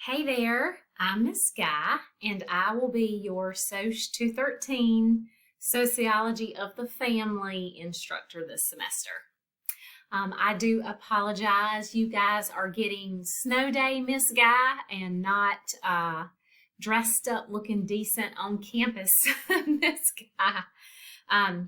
Hey there, I'm Miss Guy, and I will be your SOC 213 Sociology of the Family instructor this semester. I do apologize. You guys are getting snow day, Miss Guy, and not dressed up looking decent on campus, Miss Guy.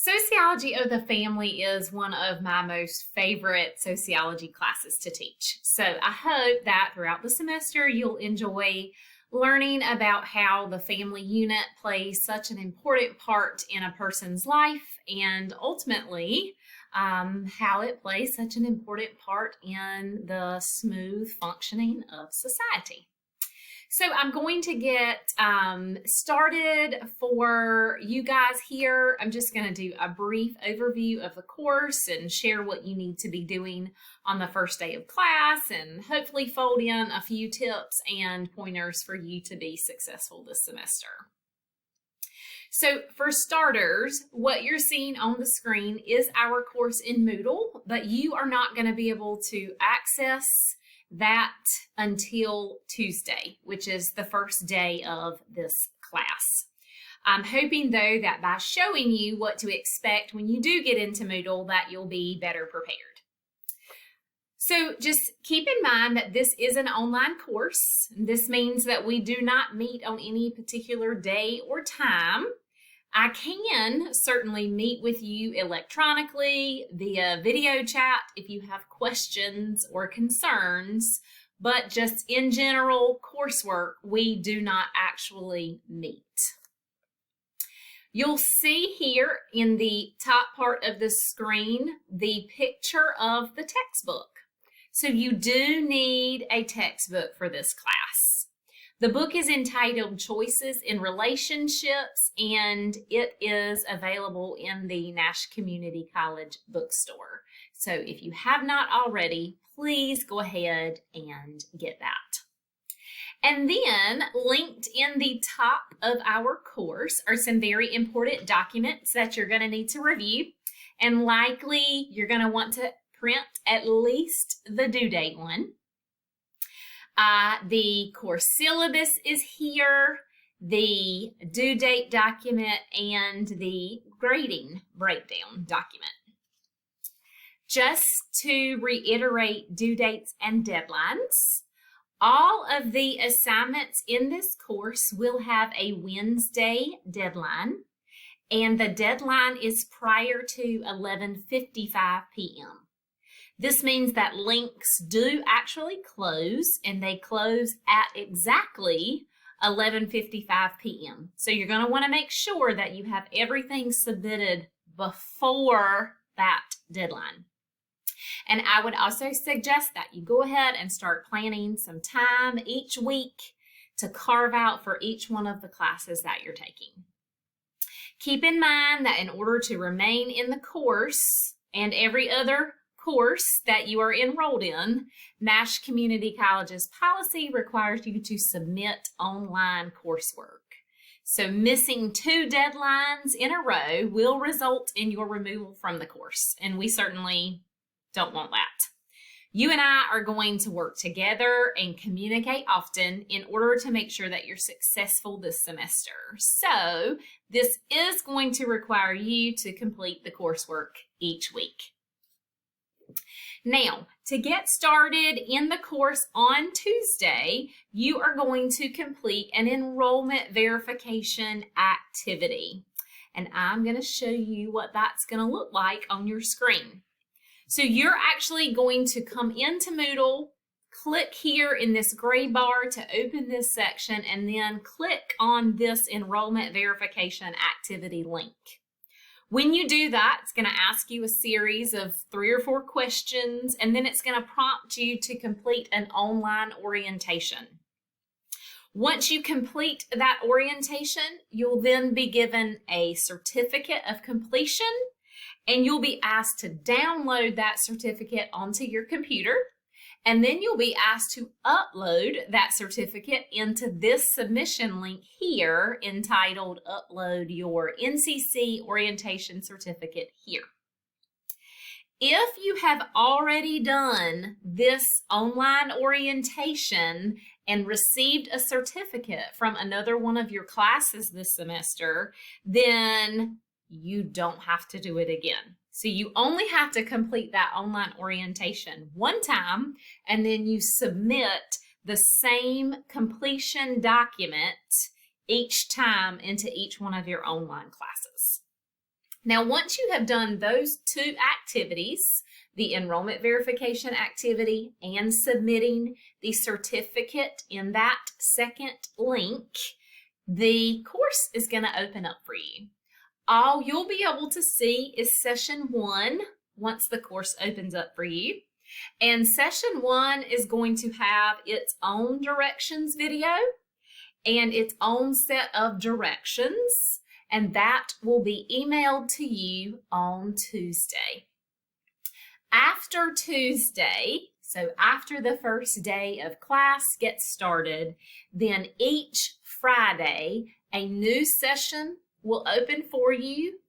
Sociology of the Family is one of my most favorite sociology classes to teach. So I hope that throughout the semester you'll enjoy learning about how the family unit plays such an important part in a person's life and ultimately how it plays such an important part in the smooth functioning of society. So I'm going to get started for you guys here. I'm just going to do a brief overview of the course and share what you need to be doing on the first day of class and hopefully fold in a few tips and pointers for you to be successful this semester. So for starters, what you're seeing on the screen is our course in Moodle, but you are not going to be able to access that until Tuesday, which is the first day of this class. I'm hoping though that by showing you what to expect when you do get into Moodle that you'll be better prepared. So just keep in mind that this is an online course. This means that we do not meet on any particular day or time. I can certainly meet with you electronically via video chat if you have questions or concerns, but just in general coursework, we do not actually meet. You'll see here in the top part of the screen the picture of the textbook. So you do need a textbook for this class. The book is entitled Choices in Relationships, and it is available in the Nash Community College bookstore. So if you have not already, please go ahead and get that. And then linked in the top of our course are some very important documents that you're going to need to review, and likely you're going to want to print at least the due date one. The course syllabus is here, the due date document, and the grading breakdown document. Just to reiterate due dates and deadlines, all of the assignments in this course will have a Wednesday deadline, and the deadline is prior to 11:55 p.m. This means that links do actually close, and they close at exactly 11:55 p.m. So you're going to want to make sure that you have everything submitted before that deadline. And I would also suggest that you go ahead and start planning some time each week to carve out for each one of the classes that you're taking. Keep in mind that in order to remain in the course and every other course that you are enrolled in, Nash Community College's policy requires you to submit online coursework. So missing 2 deadlines in a row will result in your removal from the course, and we certainly don't want that. You and I are going to work together and communicate often in order to make sure that you're successful this semester. So this is going to require you to complete the coursework each week. Now, to get started in the course on Tuesday, you are going to complete an enrollment verification activity. And I'm going to show you what that's going to look like on your screen. So you're actually going to come into Moodle, click here in this gray bar to open this section, and then click on this enrollment verification activity link. When you do that, it's going to ask you a series of 3 or 4 questions, and then it's going to prompt you to complete an online orientation. Once you complete that orientation, you'll then be given a certificate of completion, and you'll be asked to download that certificate onto your computer. And then you'll be asked to upload that certificate into this submission link here entitled Upload Your NCC Orientation Certificate here. If you have already done this online orientation and received a certificate from another one of your classes this semester, then you don't have to do it again. So you only have to complete that online orientation one time, and then you submit the same completion document each time into each one of your online classes. Now, once you have done those two activities, the enrollment verification activity and submitting the certificate in that second link, the course is going to open up for you. All you'll be able to see is session 1 once the course opens up for you. And session 1 is going to have its own directions video and its own set of directions, and that will be emailed to you on Tuesday. After Tuesday, so after the first day of class gets started, then each Friday, a new session will open for you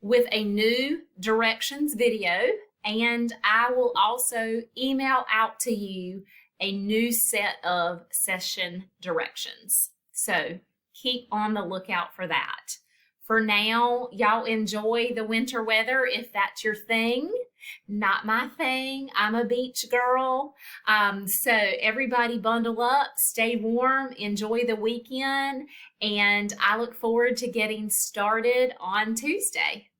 with a new directions video, and I will also email out to you a new set of session directions. So keep on the lookout for that. For now, y'all enjoy the winter weather if that's your thing. Not my thing. I'm a beach girl. So everybody bundle up, stay warm, enjoy the weekend, and I look forward to getting started on Tuesday.